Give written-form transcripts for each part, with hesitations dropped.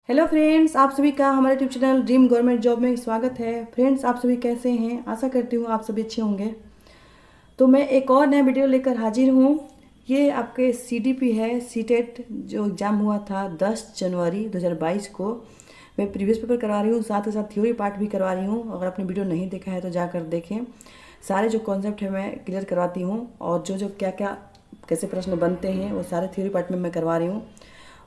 Hello friends, आप सभी का हमारे YouTube channel dream government job में स्वागत है। फ्रेंड्स, आप सभी कैसे हैं? आशा करती हूँ आप सभी अच्छे होंगे। तो मैं एक और नया वीडियो लेकर हाजिर हूँ। ये आपके सीडीपी है, सीटेट जो एग्ज़ाम हुआ था 10 जनवरी 2022 को। मैं प्रीवियस पेपर करवा रही हूँ, साथ ही साथ थ्योरी पार्ट भी करवा रही हूँ। अगर आपने वीडियो नहीं देखा है तो जाकर देखें। सारे जो कॉन्सेप्ट है मैं क्लियर करवाती हूँ, और जो जो क्या क्या कैसे प्रश्न बनते हैं वो सारे थ्योरी पार्ट में मैं करवा रही हूँ।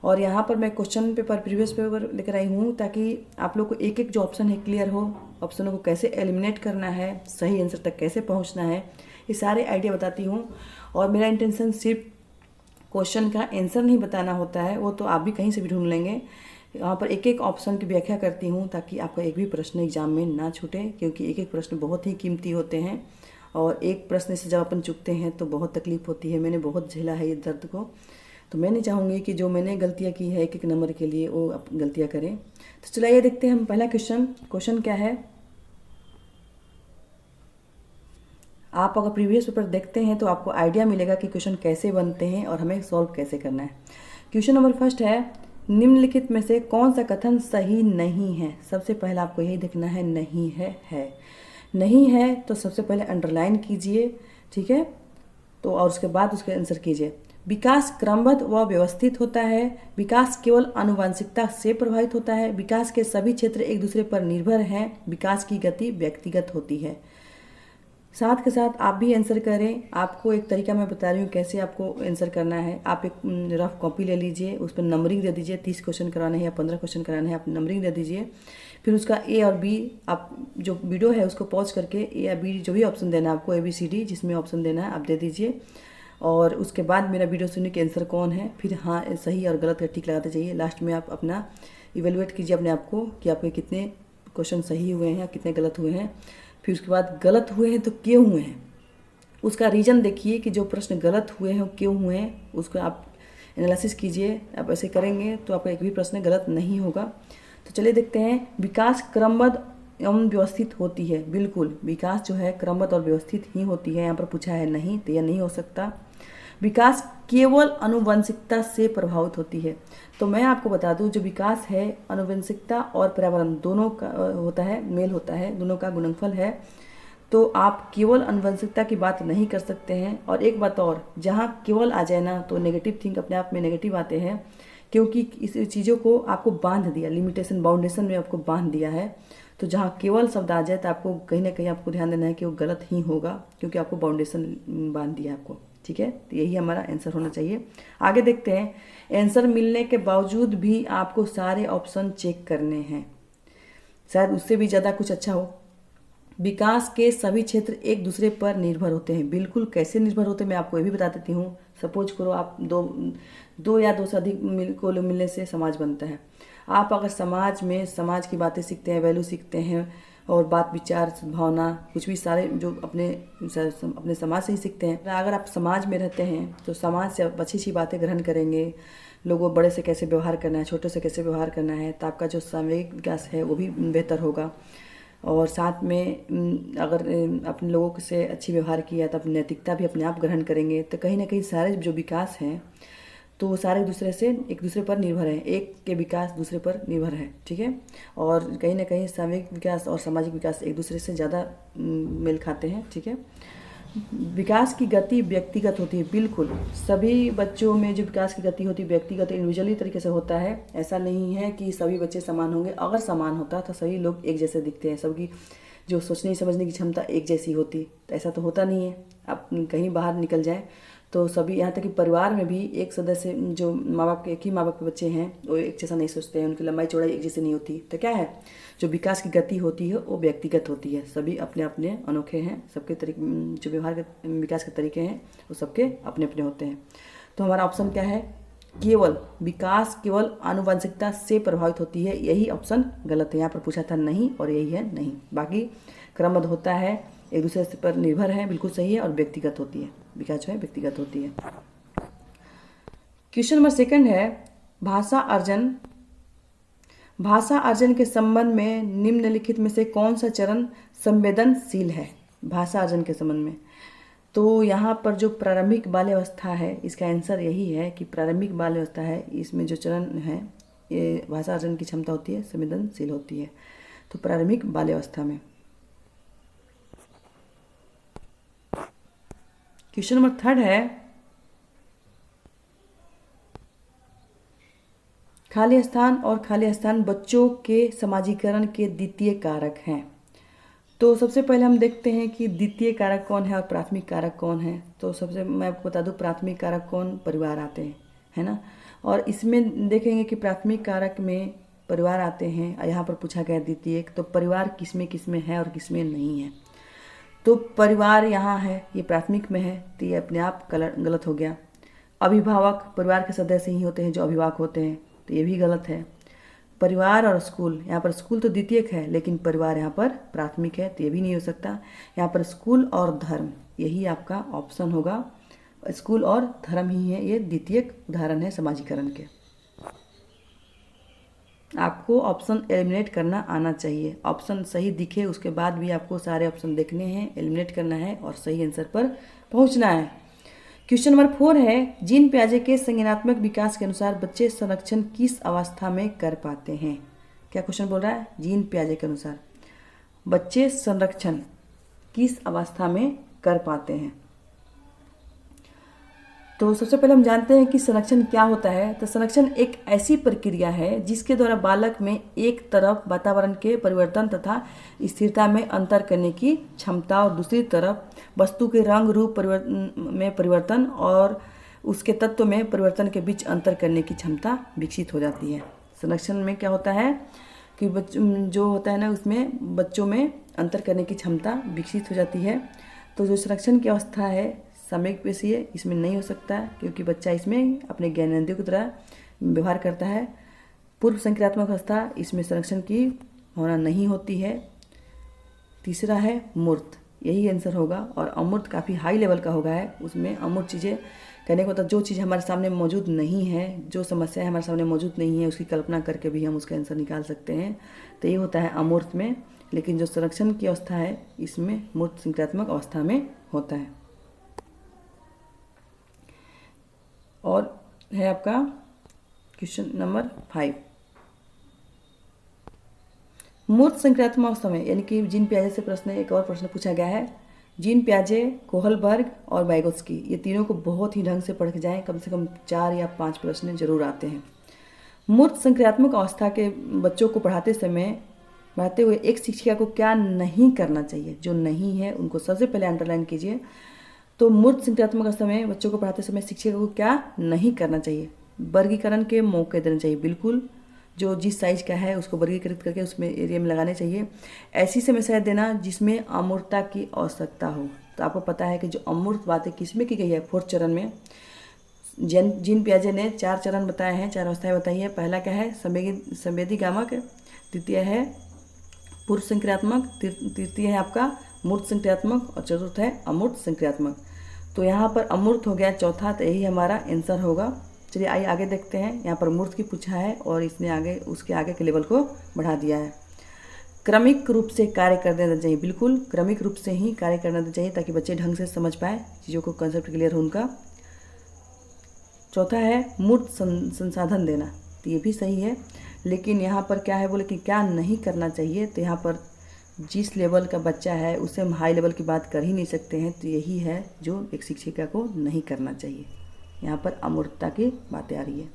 और यहाँ पर मैं क्वेश्चन पेपर प्रीवियस पेपर लेकर आई हूँ, ताकि आप लोग को एक एक जो ऑप्शन है क्लियर हो, ऑप्शनों को कैसे एलिमिनेट करना है, सही आंसर तक कैसे पहुँचना है, ये सारे आइडिया बताती हूँ। और मेरा इंटेंशन सिर्फ क्वेश्चन का आंसर नहीं बताना होता है, वो तो आप भी कहीं से भी ढूंढ लेंगे। यहाँ पर एक एक ऑप्शन की व्याख्या करती हूँ, ताकि आपका एक भी प्रश्न एग्जाम में ना छूटे, क्योंकि एक एक प्रश्न बहुत ही कीमती होते हैं। और एक प्रश्न से जब अपन चुकते हैं तो बहुत तकलीफ होती है। मैंने बहुत झेला है ये दर्द को। तो मैं नहीं चाहूँगी कि जो मैंने गलतियाँ की है एक एक नंबर के लिए वो आप गलतियाँ करें। तो चलिए देखते हैं हम पहला क्वेश्चन क्या है। आप अगर प्रीवियस पेपर देखते हैं तो आपको आइडिया मिलेगा कि क्वेश्चन कैसे बनते हैं और हमें सॉल्व कैसे करना है। क्वेश्चन नंबर फर्स्ट है, निम्नलिखित में से कौन सा कथन सही नहीं है। सबसे पहले आपको यही देखना है, नहीं है। नहीं है तो सबसे पहले अंडरलाइन कीजिए, ठीक है। तो और उसके बाद उसके आंसर कीजिए। विकास क्रमबद्ध व व्यवस्थित होता है। विकास केवल आनुवंशिकता से प्रभावित होता है। विकास के सभी क्षेत्र एक दूसरे पर निर्भर हैं। विकास की गति व्यक्तिगत होती है। साथ के साथ आप भी आंसर करें। आपको एक तरीका मैं बता रही हूँ कैसे आपको आंसर करना है। आप एक रफ कॉपी ले लीजिए, उस पर नंबरिंग दे दीजिए। 30 क्वेश्चन कराने हैं या 15 क्वेश्चन कराने हैं, आप नंबरिंग दे दीजिए। फिर उसका ए और बी, आप जो वीडियो है उसको पॉज करके ए या बी जो भी ऑप्शन देना है आपको, ABCD जिसमें ऑप्शन देना है आप दे दीजिए। और उसके बाद मेरा वीडियो सुनिए कि आंसर कौन है। फिर हाँ सही और गलत का टिक लगाते जाइए। लास्ट में आप अपना इवेलुएट कीजिए अपने आप को कि आपके कितने क्वेश्चन सही हुए हैं या कितने गलत हुए हैं। फिर उसके बाद गलत हुए हैं तो क्यों हुए हैं, उसका रीज़न देखिए कि जो प्रश्न गलत हुए हैं वो क्यों हुए हैं, उसको आप एनालिसिस कीजिए। आप ऐसे करेंगे तो आपका एक भी प्रश्न गलत नहीं होगा। तो चलिए देखते हैं। विकास क्रमबद्ध एवं व्यवस्थित होती है। बिल्कुल, विकास जो है क्रमबद्ध और व्यवस्थित ही होती है। यहाँ पर पूछा है नहीं, तो यह नहीं हो सकता। विकास केवल आनुवंशिकता से प्रभावित होती है। तो मैं आपको बता दूं, जो विकास है आनुवंशिकता और पर्यावरण दोनों का होता है, मेल होता है, दोनों का गुणनफल है। तो आप केवल आनुवंशिकता की बात नहीं कर सकते हैं। और एक बात और, जहाँ केवल आ जाए ना तो नेगेटिव थिंक अपने आप में नेगेटिव आते हैं, क्योंकि इस चीज़ों को आपको बांध दिया, लिमिटेशन बाउंडेशन में आपको बांध दिया है। तो जहाँ केवल शब्द आ जाए तो आपको कहीं ना कहीं आपको ध्यान देना है कि वो गलत ही होगा, क्योंकि आपको बाउंडेशन बांध दिया आपको, ठीक है। तो यही हमारा आंसर होना चाहिए। आगे देखते हैं। आंसर मिलने के बावजूद भी आपको सारे ऑप्शन चेक करने हैं, शायद उससे भी ज़्यादा कुछ अच्छा हो। विकास के सभी क्षेत्र एक दूसरे पर निर्भर होते हैं। बिल्कुल, कैसे निर्भर होते हैं मैं आपको ये भी बता देती हूँ। सपोज करो आप दो या दो से अधिक को मिलने से समाज बनता है। आप अगर समाज में समाज की बातें सीखते हैं, वैल्यू सीखते हैं, और बात विचार भावना कुछ भी सारे जो अपने समाज से ही सीखते हैं। अगर आप समाज में रहते हैं तो समाज से आप अच्छी अच्छी बातें ग्रहण करेंगे। लोगों बड़े से कैसे व्यवहार करना है, छोटे से कैसे व्यवहार करना है, तो आपका जो सामूहिक विकास है वो भी बेहतर होगा। और साथ में अगर अपने लोगों से अच्छी व्यवहार किया तो अपनी नैतिकता भी अपने आप ग्रहण करेंगे। तो कहीं ना कहीं सारे जो विकास हैं तो वो सारे एक दूसरे पर निर्भर है। एक के विकास दूसरे पर निर्भर है, ठीक है। और कहीं ना कहीं सामूहिक विकास और सामाजिक विकास एक दूसरे से ज़्यादा मेल खाते हैं, ठीक है। विकास की गति व्यक्तिगत होती है। बिल्कुल, सभी बच्चों में जो विकास की गति होती है व्यक्तिगत इंडिविजुअली तरीके से होता है। ऐसा नहीं है कि सभी बच्चे समान होंगे। अगर समान होता तो सभी लोग एक जैसे दिखते हैं, सबकी जो सोचने समझने की क्षमता एक जैसी होती, तो ऐसा तो होता नहीं है। आप कहीं बाहर निकल जाएं तो सभी, यहाँ तक कि परिवार में भी एक सदस्य जो माँ बाप के एक ही माँ बाप के बच्चे हैं वो एक जैसा नहीं सोचते हैं, उनकी लंबाई चौड़ाई एक जैसी नहीं होती। तो क्या है, जो विकास की गति होती है वो व्यक्तिगत होती है। सभी अपने अपने अनोखे हैं, सबके तरीके जो व्यवहार के विकास के तरीके हैं वो सबके अपने अपने होते हैं। तो हमारा ऑप्शन क्या है, केवल विकास केवल आनुवंशिकता से प्रभावित होती है, यही ऑप्शन गलत है। यहाँ पर पूछा था नहीं और यही है नहीं। बाकी क्रमबद्ध होता है, एक दूसरे पर निर्भर है, बिल्कुल सही है। और व्यक्तिगत होती है, विकास जो है व्यक्तिगत होती है। क्वेश्चन नंबर सेकंड है, भाषा अर्जन। भाषा अर्जन के संबंध में निम्नलिखित में से कौन सा चरण संवेदनशील है। भाषा अर्जन के संबंध में तो यहाँ पर जो प्रारंभिक बाल्यावस्था है, इसका आंसर यही है कि प्रारंभिक बाल्यावस्था है। इसमें जो चरण है ये भाषा अर्जन की क्षमता होती है संवेदनशील होती है। तो प्रारंभिक बाल्यावस्था में। क्वेश्चन नंबर 3 है, खाली स्थान और खाली स्थान बच्चों के समाजीकरण के द्वितीय कारक हैं। तो सबसे पहले हम देखते हैं कि द्वितीय कारक कौन है और प्राथमिक कारक कौन है। तो सबसे मैं आपको बता दूं, प्राथमिक कारक कौन, परिवार आते हैं, है ना। और इसमें देखेंगे कि प्राथमिक कारक में परिवार आते हैं और यहाँ पर पूछा गया द्वितीय, तो परिवार किसमें है और किसमें नहीं है। तो परिवार यहाँ है, ये प्राथमिक में है, तो ये अपने आप गलत हो गया। अभिभावक परिवार के सदस्य ही होते हैं जो अभिभावक होते हैं, तो ये भी गलत है। परिवार और स्कूल, यहाँ पर स्कूल तो द्वितीयक है लेकिन परिवार यहाँ पर प्राथमिक है, तो ये भी नहीं हो सकता। यहाँ पर स्कूल और धर्म, यही आपका ऑप्शन होगा। स्कूल और धर्म ही है, ये द्वितीयक उदाहरण है समाजीकरण के। आपको ऑप्शन एलिमिनेट करना आना चाहिए। ऑप्शन सही दिखे उसके बाद भी आपको सारे ऑप्शन देखने हैं, एलिमिनेट करना है और सही आंसर पर पहुंचना है। क्वेश्चन नंबर 4 है, जीन पियाजे के संज्ञानात्मक विकास के अनुसार बच्चे संरक्षण किस अवस्था में कर पाते हैं। क्या क्वेश्चन बोल रहा है, जीन पियाजे के अनुसार बच्चे संरक्षण किस अवस्था में कर पाते हैं। तो सबसे पहले हम जानते हैं कि संरक्षण क्या होता है। तो संरक्षण एक ऐसी प्रक्रिया है जिसके द्वारा बालक में एक तरफ वातावरण के परिवर्तन तथा स्थिरता में अंतर करने की क्षमता और दूसरी तरफ वस्तु के रंग रूप में परिवर्तन और उसके तत्व में परिवर्तन के बीच अंतर करने की क्षमता विकसित हो जाती है। संरक्षण में क्या होता है कि जो होता है ना, उसमें बच्चों में अंतर करने की क्षमता विकसित हो जाती है। तो जो संरक्षण की अवस्था है सामयिक पेशीय, इसमें नहीं हो सकता क्योंकि बच्चा इसमें अपने ज्ञानेंद्रियों की तरह व्यवहार करता है। पूर्व संक्रियात्मक अवस्था, इसमें संरक्षण की होना नहीं होती है। तीसरा है मूर्त, यही आंसर होगा। और अमूर्त काफ़ी हाई लेवल का होगा है, उसमें अमूर्त चीज़ें कहने को मतलब जो चीज़ हमारे सामने मौजूद नहीं है, जो समस्या हमारे सामने मौजूद नहीं है, उसकी कल्पना करके भी हम उसका आंसर निकाल सकते हैं। तो ये होता है अमूर्त में। लेकिन जो संरक्षण की अवस्था है इसमें मूर्त संक्रियात्मक अवस्था में होता है। और है आपका क्वेश्चन नंबर 5, मूर्त संक्रियात्मक अवस्था में, यानी कि जीन पियाजे से प्रश्न, एक और प्रश्न पूछा गया है। जीन पियाजे, कोहलबर्ग और वाइगोत्स्की, ये तीनों को बहुत ही ढंग से पढ़ के जाएं, कम से कम 4 या 5 प्रश्न जरूर आते हैं। मूर्त संक्रियात्मक अवस्था के बच्चों को पढ़ाते हुए एक शिक्षिका को क्या नहीं करना चाहिए। जो नहीं है उनको सबसे पहले अंडरलाइन कीजिए। तो मूर्त संक्रियात्मक अवस्था में बच्चों को पढ़ाते समय शिक्षक को क्या नहीं करना चाहिए, वर्गीकरण के मौके देने चाहिए, बिल्कुल। जो जिस साइज का है उसको वर्गीकृत करके उसमें एरिया में लगाने चाहिए। ऐसी समस्याएं देना जिसमें अमूर्तता की आवश्यकता हो। तो आपको पता है कि जो अमूर्त बातें किसमें की गई है, 4th चरण में जीन पियाजे ने 4 चरण बताए हैं, 4 अवस्थाएं बताई है। पहला क्या है, संवेदीगामक, द्वितीय है पूर्व संक्रियात्मक, तृतीय है आपका मूर्त संक्रियात्मक और चतुर्थ है अमूर्त संक्रियात्मक। तो यहाँ पर अमूर्त हो गया चौथा, तो यही हमारा आंसर होगा। चलिए आइए आगे देखते हैं। यहाँ पर मूर्त की पूछा है और इसने आगे उसके आगे के लेवल को बढ़ा दिया है। क्रमिक रूप से कार्य कर देना चाहिए, बिल्कुल क्रमिक रूप से ही कार्य करना चाहिए ताकि बच्चे ढंग से समझ पाए चीज़ों को, कंसेप्ट क्लियर हो उनका। चौथा है मूर्त संसाधन देना, तो ये भी सही है। लेकिन यहाँ पर क्या है, बोले कि क्या नहीं करना चाहिए। तो यहाँ पर जिस लेवल का बच्चा है उससे हम हाई लेवल की बात कर ही नहीं सकते हैं। तो यही है जो एक शिक्षिका को नहीं करना चाहिए। यहाँ पर अमूर्तता की बातें आ रही है।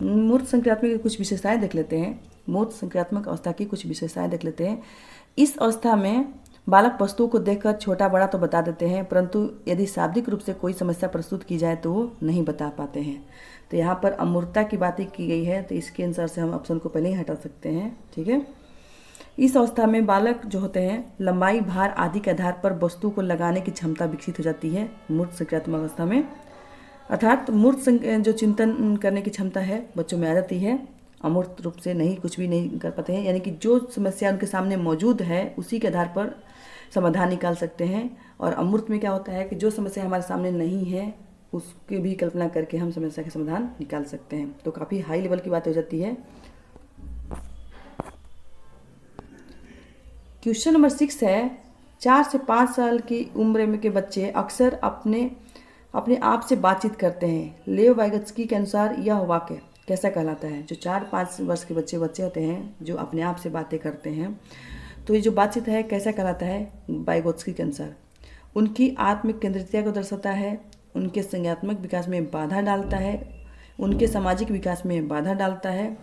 मूर्त संक्रियात्मक की कुछ विशेषताएं देख लेते हैं। मूर्त संक्रियात्मक अवस्था की कुछ विशेषताएं देख लेते हैं। इस अवस्था में बालक वस्तुओं को देखकर छोटा बड़ा तो बता देते हैं, परंतु यदि शाब्दिक रूप से कोई समस्या प्रस्तुत की जाए तो वो नहीं बता पाते हैं। तो यहाँ पर अमूर्तता की बातें की गई है, तो इसके अनुसार से हम ऑप्शन को पहले ही हटा सकते हैं। ठीक है। इस अवस्था में बालक जो होते हैं लंबाई, भार आदि के आधार पर वस्तु को लगाने की क्षमता विकसित हो जाती है मूर्त संक्रियात्मक अवस्था में। अर्थात मूर्त जो चिंतन करने की क्षमता है बच्चों में आ जाती है, अमूर्त रूप से नहीं, कुछ भी नहीं कर पाते हैं। यानी कि जो समस्या उनके सामने मौजूद है उसी के आधार पर समाधान निकाल सकते हैं। और अमूर्त में क्या होता है कि जो समस्या हमारे सामने नहीं है उसकी भी कल्पना करके हम समस्या का समाधान निकाल सकते हैं। तो काफ़ी हाई लेवल की बात हो जाती है। क्वेश्चन नंबर 6 है, 4 से 5 साल की उम्र में के बच्चे अक्सर अपने आप से बातचीत करते हैं। लेव वाइगत्स्की के अनुसार यह वाक्य कैसा कहलाता है? जो 4-5 वर्ष के बच्चे होते हैं जो अपने आप से बातें करते हैं, तो ये जो बातचीत है कैसा कहलाता है? वाइगोत्स्की के अनुसार उनकी आत्म केंद्रितता को दर्शाता है, उनके संज्ञानात्मक विकास में बाधा डालता है, उनके सामाजिक विकास में बाधा डालता है,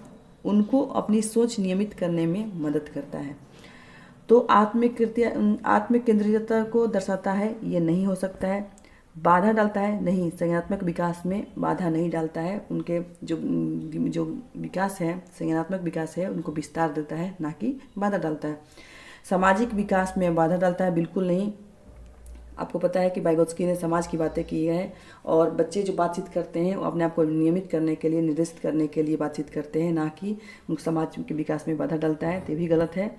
उनको अपनी सोच नियमित करने में मदद करता है। तो आत्म केंद्रितता को दर्शाता है, ये नहीं हो सकता है। बाधा डालता है, नहीं, संज्ञानात्मक विकास में बाधा नहीं डालता है। उनके जो विकास है, संज्ञानात्मक विकास है, उनको विस्तार देता है, ना कि बाधा डालता है। सामाजिक विकास में बाधा डालता है, बिल्कुल नहीं। आपको पता है कि वाइगोत्स्की ने समाज की बातें की है, और बच्चे जो बातचीत करते हैं वो अपने आप को नियमित करने के लिए, निर्देशित करने के लिए बातचीत करते हैं, ना कि समाज के विकास में बाधा डालता है, तो भी गलत है।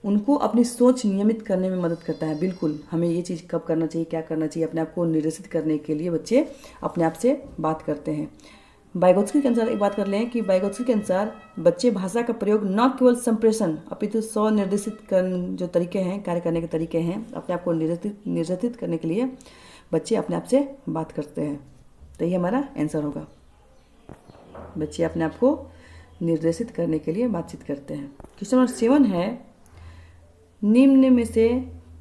उनको अपनी सोच नियमित करने में मदद करता है, बिल्कुल। हमें ये चीज़ कब करना चाहिए, क्या करना चाहिए, अपने आप को निर्देशित करने के लिए बच्चे अपने आप से बात करते हैं। वाइगोत्स्की के अनुसार एक बात कर लें कि वाइगोत्स्की के अनुसार बच्चे भाषा का प्रयोग न केवल संप्रेषण अपितु स्वनिर्देशित जो तरीके हैं, कार्य करने के तरीके हैं, अपने आप को निर्देशित करने के लिए बच्चे अपने आप से बात करते हैं। तो ये हमारा आंसर होगा, बच्चे अपने आप को निर्देशित करने के लिए बातचीत करते हैं। क्वेश्चन नंबर 7 है, निम्न में से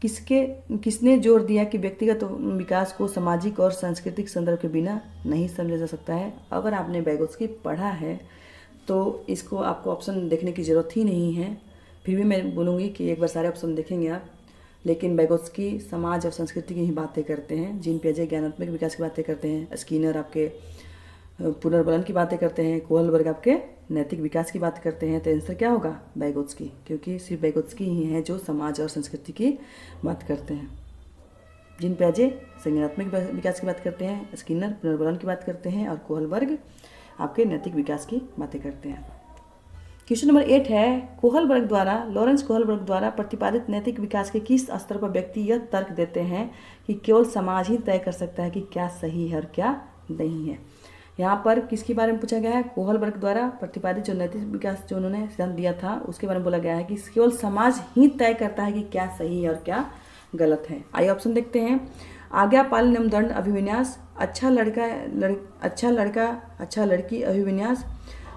किसने जोर दिया कि व्यक्तिगत विकास को सामाजिक और सांस्कृतिक संदर्भ के बिना नहीं समझा जा सकता है? अगर आपने वाइगोत्स्की पढ़ा है तो इसको आपको ऑप्शन देखने की ज़रूरत ही नहीं है, फिर भी मैं बोलूँगी कि एक बार सारे ऑप्शन देखेंगे आप। लेकिन वाइगोत्स्की समाज और संस्कृति की ही बातें करते हैं, जीन पियाजे ज्ञानात्मक विकास की बातें करते हैं, स्किनर आपके पुनर्बलन की बातें करते हैं, कोहलबर्ग आपके नैतिक विकास की बात करते हैं। तो आंसर क्या होगा? वाइगोत्स्की, क्योंकि सिर्फ वाइगोत्स्की ही हैं जो समाज और संस्कृति की बात करते हैं। जीन पियाजे संज्ञानात्मक विकास की बात करते हैं, स्किनर पुनर्बलन की बात करते हैं, और कोहलबर्ग आपके नैतिक विकास की बातें करते हैं। क्वेश्चन नंबर 8 है, लॉरेंस कोहलबर्ग द्वारा प्रतिपादित नैतिक विकास के किस स्तर पर व्यक्ति यह तर्क देते हैं कि केवल समाज ही तय कर सकता है कि क्या सही है और क्या नहीं है? यहाँ पर किसके बारे में पूछा गया है? कोहलबर्ग द्वारा प्रतिपादित जो नैतिक विकास जो उन्होंने सिद्धांत दिया था उसके बारे में बोला गया है कि केवल समाज ही तय करता है कि क्या सही है और क्या गलत है। आइए ऑप्शन देखते हैं। आज्ञा पालन एवं दंड अभिविन्यास, अच्छा लड़की अभिविन्यास,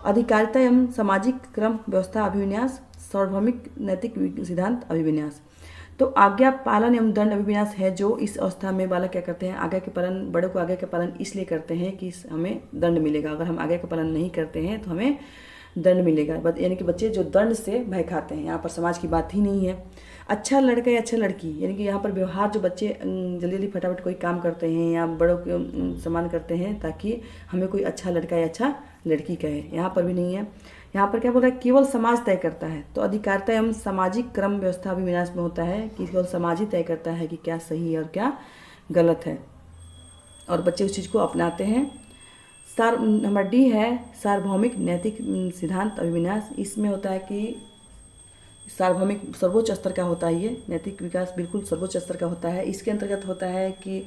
अधिकारिता एवं सामाजिक क्रम व्यवस्था अभिविन्यास, सार्वभौमिक नैतिक सिद्धांत अभिविन्यास। तो आज्ञा पालन एवं दंड अभिविन्यास है जो इस अवस्था में बालक क्या करते हैं? आज्ञा के पालन, बड़े को आज्ञा के पालन इसलिए करते हैं कि हमें दंड मिलेगा, अगर हम आज्ञा का पालन नहीं करते हैं तो हमें दंड मिलेगा। यानी कि बच्चे जो दंड से भय खाते हैं, यहाँ पर समाज की बात ही नहीं है। अच्छा लड़का या अच्छा लड़की, यानी कि यहाँ पर व्यवहार जो बच्चे जल्दी जल्दी फटाफट कोई काम करते हैं या बड़ों को सम्मान करते हैं ताकि हमें कोई अच्छा लड़का या अच्छा लड़की कहे, यहाँ पर भी नहीं है। यहाँ पर क्या बोल रहा है? केवल समाज तय करता है। तो अधिकारिता एवं सामाजिक क्रम व्यवस्था अभिविन्यास में होता है कि केवल समाज ही तय करता है कि क्या सही है और क्या गलत है, और बच्चे उस चीज़ को अपनाते हैं। नंबर डी है सार्वभौमिक नैतिक सिद्धांत अभिविन्यास। इसमें होता है कि सार्वभौमिक सर्वोच्च स्तर का होता है, ये नैतिक विकास बिल्कुल सर्वोच्च स्तर का होता है। इसके अंतर्गत होता है कि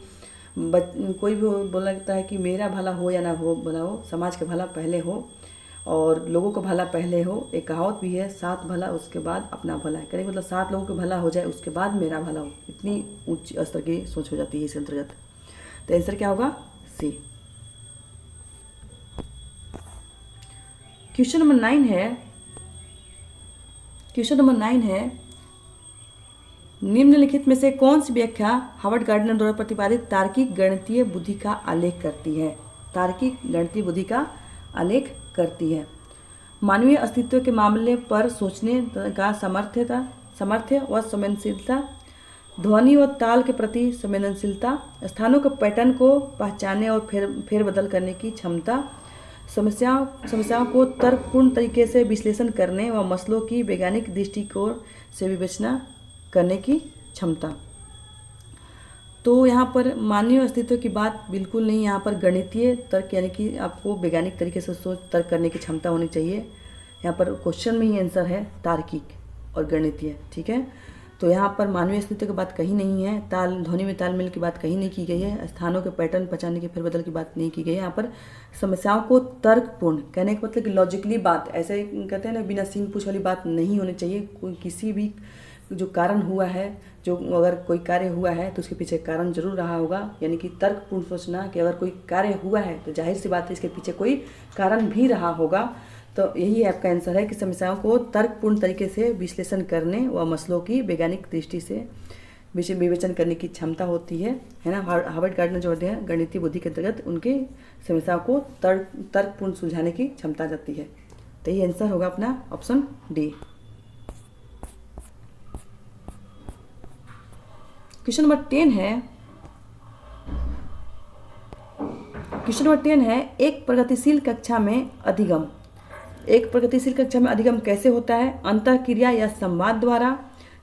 कोई भी बोला जाता है कि मेरा भला हो या ना हो, भला हो, समाज का भला पहले हो और लोगों का भला पहले हो। एक कहावत भी है, 7 भला उसके बाद अपना भला, कहने मतलब 7 लोगों का भला हो जाए उसके बाद मेरा भला हो। इतनी उच्च स्तर की सोच हो जाती है इस अंतर्गत। तो आंसर क्या होगा? सी। क्वेश्चन नंबर 9 है, निम्नलिखित में से कौन सी व्याख्या हावर्ड गार्डनर द्वारा प्रतिपादित तार्किक गणितीय बुद्धि का आलेख करती है? तार्किक गणितीय बुद्धि का आलेख करती है। मानवीय अस्तित्व के मामले पर सोचने का सामर्थ्य व संवेदनशीलता, ध्वनि व ताल के प्रति संवेदनशीलता, स्थानों के पैटर्न को पहचानने और फेरबदल करने की क्षमता, समस्याओं को तर्कपूर्ण तरीके से विश्लेषण करने व मसलों की वैज्ञानिक दृष्टिकोण से विवेचना करने की क्षमता। तो यहाँ पर मानवीय अस्तित्व की बात बिल्कुल नहीं, यहाँ पर गणितीय तर्क यानी कि आपको वैज्ञानिक तरीके से सोच तर्क करने की क्षमता होनी चाहिए। यहाँ पर क्वेश्चन में ही आंसर है तार्किक और गणितीय, ठीक है। तो यहाँ पर मानवीय अस्तित्व की बात कहीं नहीं है, ध्वनि में तालमेल की बात कहीं नहीं की गई है, स्थानों के पैटर्न पहचानने की फेरबदल की बात नहीं की गई है। यहाँ पर समस्याओं को तर्कपूर्ण, कहने का मतलब कि लॉजिकली बात, ऐसे कहते हैं ना, बिना सीन पूछ वाली बात नहीं होनी चाहिए। कोई किसी भी जो कारण हुआ है, जो अगर कोई कार्य हुआ है तो उसके पीछे कारण जरूर रहा होगा, यानी कि तर्कपूर्ण सोचना कि अगर कोई कार्य हुआ है तो जाहिर सी बात है इसके पीछे कोई कारण भी रहा होगा। तो यही आपका आंसर है कि समस्याओं को तर्कपूर्ण तरीके से विश्लेषण करने व मसलों की वैज्ञानिक दृष्टि से विवेचन करने की क्षमता होती है ना। हार्वर्ड गार्डनर जो होते हैं गणितीय बुद्धि के अंतर्गत उनके समस्याओं को तर्कपूर्ण सुलझाने की क्षमता जाती है। तो ये आंसर होगा अपना ऑप्शन डी। क्वेश्चन नंबर 10 है, क्वेश्चन नंबर 10 है, एक प्रगतिशील कक्षा में अधिगम। एक प्रगतिशील कक्षा में अधिगम कैसे होता है? अंतःक्रिया या संवाद द्वारा,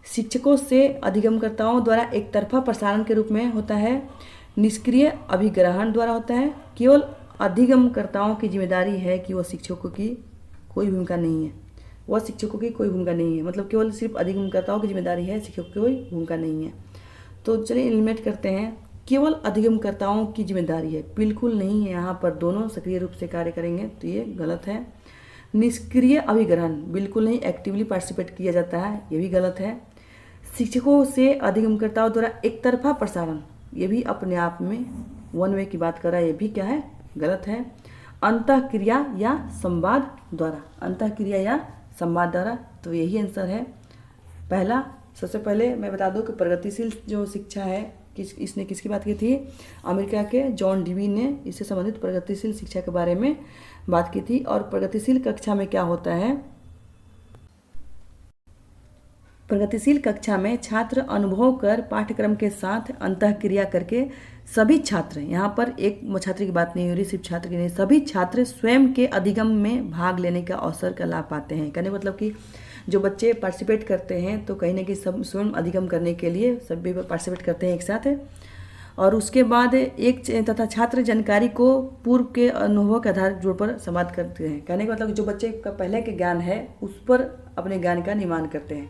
शिक्षकों से अधिगमकर्ताओं द्वारा एक तरफा प्रसारण के रूप में होता है, निष्क्रिय अभिग्रहण द्वारा होता है, केवल अधिगमकर्ताओं की जिम्मेदारी है कि वह शिक्षकों की कोई भूमिका नहीं है। वह शिक्षकों की कोई भूमिका नहीं है, मतलब केवल सिर्फ अधिगमकर्ताओं की जिम्मेदारी है, शिक्षकों की कोई भूमिका नहीं है। तो चलिए एलिमिनेट करते हैं। केवल अधिगमकर्ताओं की जिम्मेदारी है, बिल्कुल नहीं है, यहाँ पर दोनों सक्रिय रूप से कार्य करेंगे, तो ये गलत है। निष्क्रिय अभिग्रहण, बिल्कुल नहीं, एक्टिवली पार्टिसिपेट किया जाता है, ये भी गलत है। शिक्षकों से अधिगमकर्ताओं द्वारा एक तरफा प्रसारण, ये भी अपने आप में वन वे की बात कर रहा है, ये भी क्या है? गलत है। अंतःक्रिया या संवाद द्वारा, अंतःक्रिया या संवाद द्वारा, तो यही आंसर है पहला। सबसे पहले मैं बता दूं कि प्रगतिशील जो शिक्षा है इसने किसकी बात की थी? अमेरिका के जॉन डीवी ने इससे संबंधित प्रगतिशील शिक्षा के बारे में बात की थी। और प्रगतिशील कक्षा में क्या होता है? प्रगतिशील कक्षा में छात्र अनुभव कर पाठ्यक्रम के साथ अंतःक्रिया करके सभी छात्र, यहाँ पर एक छात्र की बात नहीं हो रही, सिर्फ छात्र की नहीं, सभी छात्र स्वयं के अधिगम में भाग लेने का अवसर का लाभ पाते हैं। कहने मतलब कि जो बच्चे पार्टिसिपेट करते हैं तो कहीं ना कहीं सब स्वयं अधिगम करने के लिए सभी पार्टिसिपेट करते हैं एक साथ। और उसके बाद एक तथा छात्र जानकारी को पूर्व के अनुभव के आधार जोड़ पर संवाद करते हैं। कहने का मतलब जो बच्चे का पहले के ज्ञान है उस पर अपने ज्ञान का निर्माण करते हैं,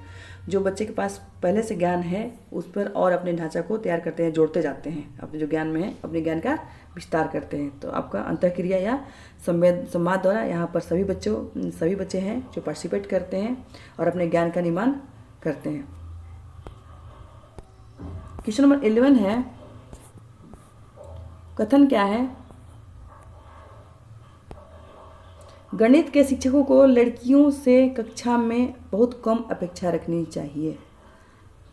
जो बच्चे के पास पहले से ज्ञान है उस पर और अपने ढांचा को तैयार करते हैं, जोड़ते जाते हैं, अपने जो ज्ञान में है अपने ज्ञान का विस्तार करते हैं। तो आपका अंतःक्रिया या संवाद द्वारा यहाँ पर सभी बच्चे हैं जो पार्टिसिपेट करते हैं और अपने ज्ञान का निर्माण करते हैं। क्वेश्चन नंबर 11 है, कथन क्या है? गणित के शिक्षकों को लड़कियों से कक्षा में बहुत कम अपेक्षा रखनी चाहिए।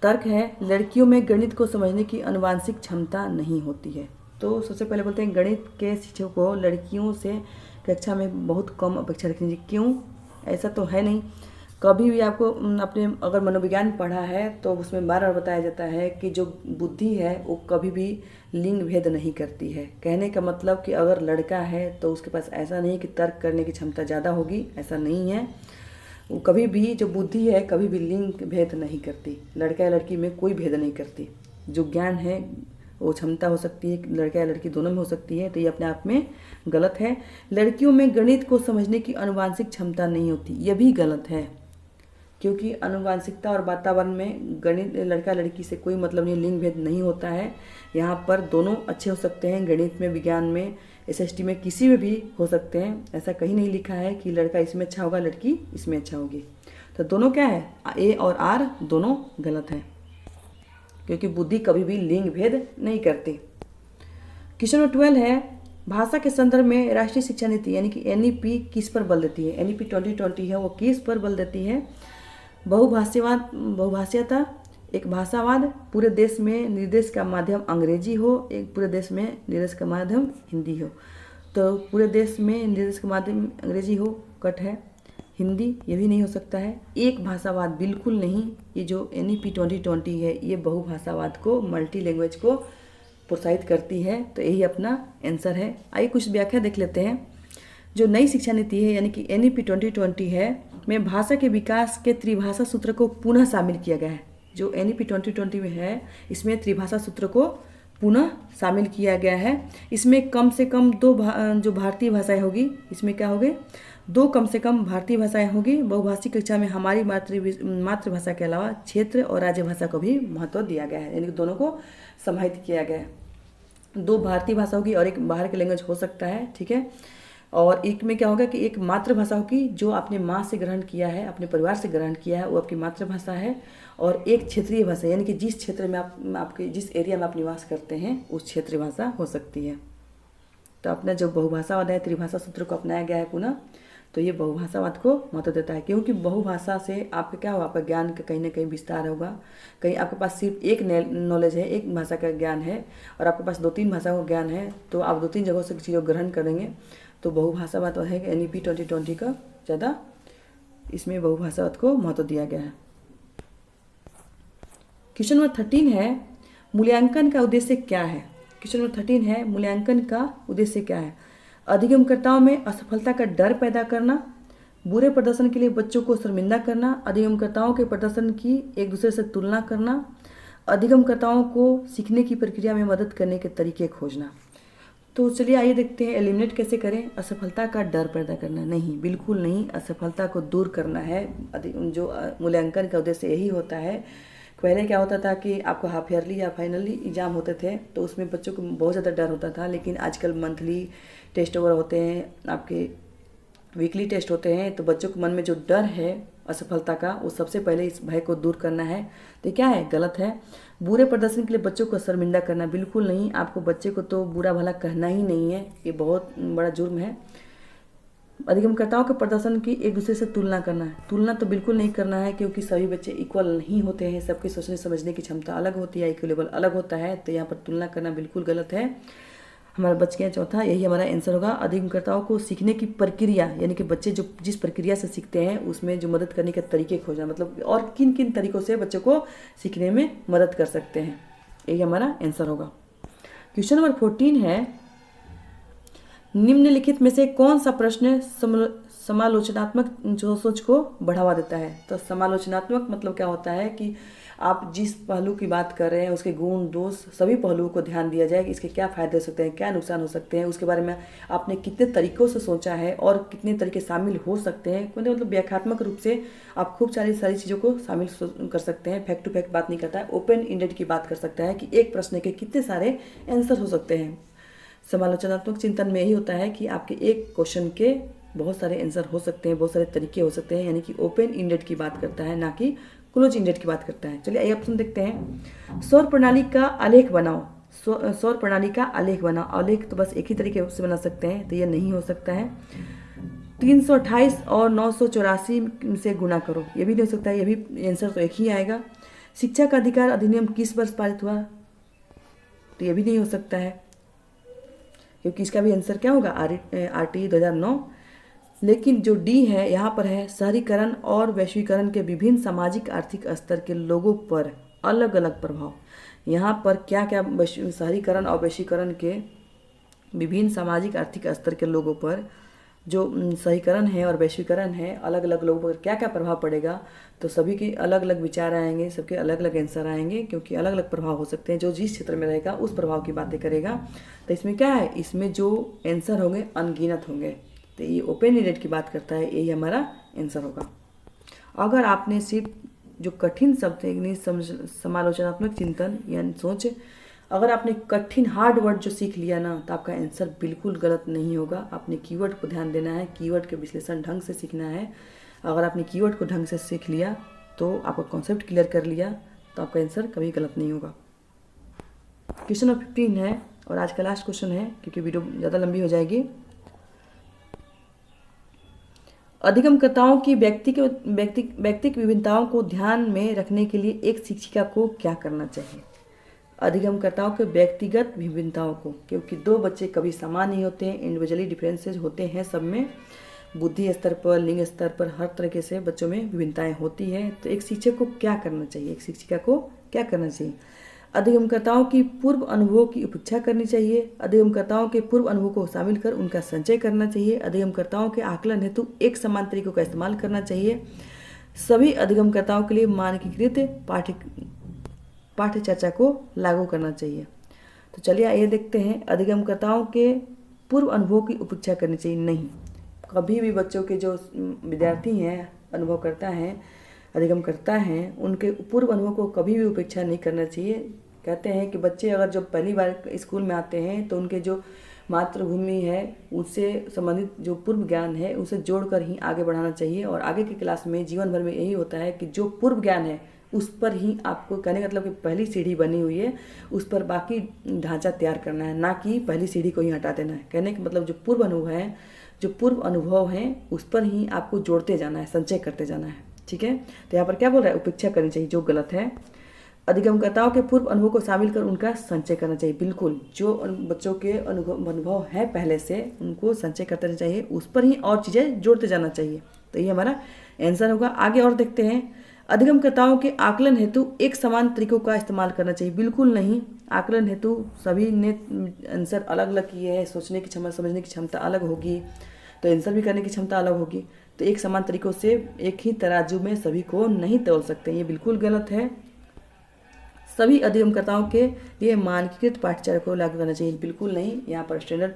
तर्क है, लड़कियों में गणित को समझने की आनुवांशिक क्षमता नहीं होती है। तो सबसे पहले बोलते हैं गणित के शिक्षकों को लड़कियों से कक्षा में बहुत कम अपेक्षा रखनी चाहिए। क्यों? ऐसा तो है नहीं। कभी भी आपको अपने अगर मनोविज्ञान पढ़ा है तो उसमें बार बार बताया जाता है कि जो बुद्धि है वो कभी भी लिंग भेद नहीं करती है। कहने का मतलब कि अगर लड़का है तो उसके पास ऐसा नहीं कि तर्क करने की क्षमता ज़्यादा होगी, ऐसा नहीं है। वो कभी भी जो बुद्धि है कभी भी लिंग भेद नहीं करती, लड़का या लड़की में कोई भेद नहीं करती। जो ज्ञान है वो क्षमता हो सकती है लड़का या लड़की दोनों में हो सकती है, तो ये अपने आप में गलत है। लड़कियों में गणित को समझने की आनुवांशिक क्षमता नहीं होती, ये भी गलत है, क्योंकि आनुवांशिकता और वातावरण में गणित लड़का लड़की से कोई मतलब नहीं, लिंग भेद नहीं होता है। यहाँ पर दोनों अच्छे हो सकते हैं, गणित में, विज्ञान में, एसएसटी में, किसी में भी हो सकते हैं। ऐसा कहीं नहीं लिखा है कि लड़का इसमें अच्छा होगा लड़की इसमें अच्छा होगी। तो दोनों क्या है? ए और आर दोनों गलत है, क्योंकि बुद्धि कभी भी लिंग भेद नहीं करती। क्वेश्चन नंबर 12 है, भाषा के संदर्भ में राष्ट्रीय शिक्षा नीति यानी कि एनईपी किस पर बल देती है? एनईपी 2020 है वो किस पर बल देती है? बहुभाषीयता, एक भाषावाद, पूरे देश में निर्देश का माध्यम अंग्रेजी हो, एक पूरे देश में निर्देश का माध्यम हिंदी हो। तो पूरे देश में निर्देश का माध्यम अंग्रेजी हो, कट है। हिंदी ये भी नहीं हो सकता है। एक भाषावाद बिल्कुल नहीं, ये जो एनईपी 2020 है ये बहुभाषावाद को, मल्टी लैंग्वेज को प्रोत्साहित करती है, तो यही अपना आंसर है। आइए कुछ व्याख्या देख लेते हैं। जो नई शिक्षा नीति है यानी कि एनईपी 2020 है में भाषा के विकास के त्रिभाषा सूत्र को पुनः शामिल किया गया है। जो एनईपी 2020 में है इसमें त्रिभाषा सूत्र को पुनः शामिल किया गया है। इसमें कम से कम जो भारतीय भाषाएं होगी, इसमें क्या होगी? 2 कम से कम भारतीय भाषाएं होगी। बहुभाषी कक्षा में हमारी मातृभाषा के अलावा क्षेत्र और राज्य भाषा को भी महत्व दिया गया है, यानी कि दोनों को समाहित किया गया है। 2 भारतीय भाषा होगी और एक बाहर की लैंग्वेज हो सकता है, ठीक है। और एक में क्या होगा कि एक मातृभाषा होगी जो आपने माँ से ग्रहण किया है, अपने परिवार से ग्रहण किया है, वो आपकी मातृभाषा है। और एक क्षेत्रीय भाषा, यानी कि जिस क्षेत्र में आपके जिस एरिया में आप निवास करते हैं उस क्षेत्रीय भाषा हो सकती है। तो अपना जो बहुभाषावाद है, त्रिभाषा सूत्र को अपनाया गया है पुनः, तो ये बहुभाषावाद को महत्व देता है, क्योंकि बहुभाषा से आपका क्या होगा, आपका ज्ञान का कहीं ना कहीं विस्तार होगा। कहीं आपके पास सिर्फ एक नॉलेज है, एक भाषा का ज्ञान है, और आपके पास 2-3 भाषाओं का ज्ञान है, तो आप 2-3 जगहों से चीज़ों ग्रहण करेंगे। तो बहुभाषावाद है NEP 2020 का ज़्यादा इसमें बहुभाषावाद को महत्व दिया गया है। क्वेश्चन नंबर 13 है, मूल्यांकन का उद्देश्य क्या है। क्वेश्चन नंबर 13 है, मूल्यांकन का उद्देश्य क्या है। अधिगमकर्ताओं में असफलता का डर पैदा करना, बुरे प्रदर्शन के लिए बच्चों को शर्मिंदा करना, अधिगमकर्ताओं के प्रदर्शन की एक दूसरे से तुलना करना, अधिगमकर्ताओं को सीखने की प्रक्रिया में मदद करने के तरीके खोजना। तो चलिए आइए देखते हैं एलिमिनेट कैसे करें। असफलता का डर पैदा करना, नहीं, बिल्कुल नहीं, असफलता को दूर करना है। जो मूल्यांकन का उद्देश्य यही होता है। पहले क्या होता था कि आपको हाफ ईयरली या फाइनली एग्जाम होते थे तो उसमें बच्चों को बहुत ज़्यादा डर होता था, लेकिन आजकल मंथली टेस्ट वगैरह होते हैं, आपके वीकली टेस्ट होते हैं, तो बच्चों के मन में जो डर है असफलता का, वो सबसे पहले इस भय को दूर करना है। तो क्या है, गलत है। बुरे प्रदर्शन के लिए बच्चों को शर्मिंदा करना, बिल्कुल नहीं, आपको बच्चे को तो बुरा भला कहना ही नहीं है, ये बहुत बड़ा जुर्म है। अधिगमकर्ताओं के प्रदर्शन की एक दूसरे से तुलना करना है, तुलना तो बिल्कुल नहीं करना है, क्योंकि सभी बच्चे इक्वल नहीं होते हैं, सबके सोचने समझने की क्षमता अलग होती है, IQ लेवल अलग होता है, तो यहाँ पर तुलना करना बिल्कुल गलत है। हमारा बच गया चौथा, यही हमारा आंसर होगा। अधिगमकर्ताओं को सीखने की प्रक्रिया, यानी कि बच्चे जो जिस प्रक्रिया से सीखते हैं उसमें जो मदद करने के तरीके खोजना, मतलब और किन किन तरीकों से बच्चों को सीखने में मदद कर सकते हैं, यही हमारा आंसर होगा। क्वेश्चन नंबर 14 है, निम्नलिखित में से कौन सा प्रश्न समालोचनात्मक सोच को बढ़ावा देता है। तो समालोचनात्मक मतलब क्या होता है कि आप जिस पहलू की बात कर रहे हैं उसके गुण दोष सभी पहलुओं को ध्यान दिया जाए कि इसके क्या फ़ायदे हो सकते हैं, क्या नुकसान हो सकते हैं, उसके बारे में आपने कितने तरीक़ों से सोचा है और कितने तरीके शामिल हो सकते हैं। मतलब व्याख्यात्मक रूप से आप खूब सारी चीज़ों को शामिल कर सकते हैं। फैक्ट टू फैक्ट बात नहीं करता है, ओपन इंडेड की बात कर सकता है कि एक प्रश्न के कितने सारे आंसर हो सकते हैं। समालोचनात्मक चिंतन में यही होता है कि आपके एक क्वेश्चन के बहुत सारे आंसर हो सकते हैं, बहुत सारे तरीके हो सकते हैं, यानी कि ओपन इंडेड की बात करता है, ना कि क्लोज इंडेड की बात करता है। चलिए आइए ऑप्शन देखते हैं। सौर प्रणाली का आलेख बनाओ। सौर प्रणाली का आलेख बनाओ। आलेख तो बस एक ही तरीके से बना सकते हैं, तो ये नहीं हो सकता है। 328 और 984 से गुणा करो, ये भी नहीं हो सकता है, ये भी आंसर तो एक ही आएगा। शिक्षा का अधिकार अधिनियम किस वर्ष पारित हुआ, तो ये भी नहीं हो सकता है, क्योंकि इसका भी आंसर क्या होगा, RT 2009। लेकिन जो डी है यहाँ पर है, शहरीकरण और वैश्वीकरण के विभिन्न सामाजिक आर्थिक स्तर के लोगों पर अलग अलग प्रभाव। यहाँ पर क्या क्या, शहरीकरण और वैश्वीकरण के विभिन्न सामाजिक आर्थिक स्तर के लोगों पर जो शहरीकरण है और वैश्वीकरण है, अलग अलग लोगों पर क्या क्या प्रभाव पड़ेगा, तो सभी के अलग अलग विचार आएंगे, सबके अलग अलग आंसर आएंगे, क्योंकि अलग अलग प्रभाव हो सकते हैं। जो जिस क्षेत्र में रहेगा उस प्रभाव की बातें करेगा। तो इसमें क्या है, इसमें जो आंसर होंगे अनगिनत होंगे, तो ये ओपन इंडेड की बात करता है, यही हमारा आंसर होगा। अगर आपने सिर्फ जो कठिन शब्द समालोचनात्मक चिंतन यानी सोच, अगर आपने कठिन हार्ड वर्ड जो सीख लिया ना, तो आपका आंसर बिल्कुल गलत नहीं होगा। आपने कीवर्ड को ध्यान देना है, कीवर्ड के विश्लेषण ढंग से सीखना है। अगर आपने कीवर्ड को ढंग से सीख लिया, तो आपका कॉन्सेप्ट क्लियर कर लिया, तो आपका आंसर कभी गलत नहीं होगा। क्वेश्चन नंबर 15 है और आज का लास्ट क्वेश्चन है, क्योंकि वीडियो ज़्यादा लंबी हो जाएगी। अधिगमकर्ताओं की व्यक्तिगत विभिन्नताओं को ध्यान में रखने के लिए एक शिक्षिका को क्या करना चाहिए। अधिगमकर्ताओं के व्यक्तिगत विभिन्नताओं को, क्योंकि दो बच्चे कभी समान नहीं होते हैं, इंडिविजुअली डिफरेंसेस होते हैं सब में, बुद्धि स्तर पर, लिंग स्तर पर, हर तरीके से बच्चों में विभिन्नताएं होती हैं। तो एक शिक्षक को क्या करना चाहिए, एक शिक्षिका को क्या करना चाहिए। अधिगमकर्ताओं की पूर्व अनुभवों की उपेक्षा करनी चाहिए। अधिगमकर्ताओं के पूर्व अनुभव को शामिल कर उनका संचय करना चाहिए। अधिगमकर्ताओं के आकलन हेतु एक समान तरीकों का इस्तेमाल करना चाहिए। सभी अधिगमकर्ताओं के लिए मानकीकृत पाठ्य चर्चा को लागू करना चाहिए। तो चलिए आइए देखते हैं। अधिगमकर्ताओं के पूर्व अनुभव की उपेक्षा करनी चाहिए, नहीं, कभी भी बच्चों के जो विद्यार्थी हैं, अनुभव करता है, अधिगम करता है, उनके पूर्व अनुभव को कभी भी उपेक्षा नहीं करना चाहिए। कहते हैं कि बच्चे अगर जब पहली बार स्कूल में आते हैं तो उनके जो मातृभूमि है उससे संबंधित जो पूर्व ज्ञान है उसे जोड़कर ही आगे बढ़ाना चाहिए। और आगे की क्लास में जीवन भर में यही होता है कि जो पूर्व ज्ञान है उस पर ही आपको, कहने का मतलब कि पहली सीढ़ी बनी हुई है उस पर बाकी ढांचा तैयार करना है, ना कि पहली सीढ़ी को ही हटा देना है। कहने का मतलब जो पूर्व अनुभव हैं उस पर ही आपको जोड़ते जाना है, संचय करते जाना है। ठीक है, तो यहाँ पर क्या बोल रहा है, उपेक्षा करनी चाहिए जो गलत है। अधिगमकर्ताओं के पूर्व अनुभव को शामिल कर उनका संचय करना चाहिए। बिल्कुल, जो बच्चों के अनुभव है पहले से उनको संचय करते रहना चाहिए, उस पर ही और चीज़ें जोड़ते जाना चाहिए। तो ये हमारा आंसर होगा। आगे और देखते हैं, अधिगमकर्ताओं के आकलन हेतु एक समान तरीकों का इस्तेमाल करना चाहिए। बिल्कुल नहीं, आकलन हेतु सभी ने आंसर अलग अलग किए हैं, सोचने की क्षमता, समझने की क्षमता अलग होगी, तो आंसर भी करने की क्षमता अलग होगी। तो एक समान तरीकों से एक ही तराजू में सभी को नहीं तौल सकते, ये बिल्कुल गलत है। सभी अधिगमकर्ताओं के लिए मानकीकृत पाठ्यचर्या को लागू करना चाहिए। बिल्कुल नहीं, यहाँ पर स्टैंडर्ड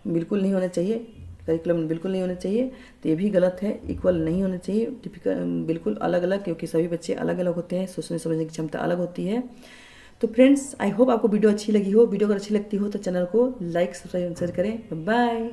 बिल्कुल नहीं होना चाहिए, करिकुलम बिल्कुल नहीं होना चाहिए, तो ये भी गलत है। इक्वल नहीं होना चाहिए, टिपिकल बिल्कुल अलग अलग, क्योंकि सभी बच्चे अलग अलग होते हैं, सोचने समझने की क्षमता अलग होती है। तो फ्रेंड्स, आई होप आपको वीडियो अच्छी लगी हो। वीडियो अगर अच्छी लगती हो तो चैनल को लाइक, सब्सक्राइब, शेयर करें। बाय।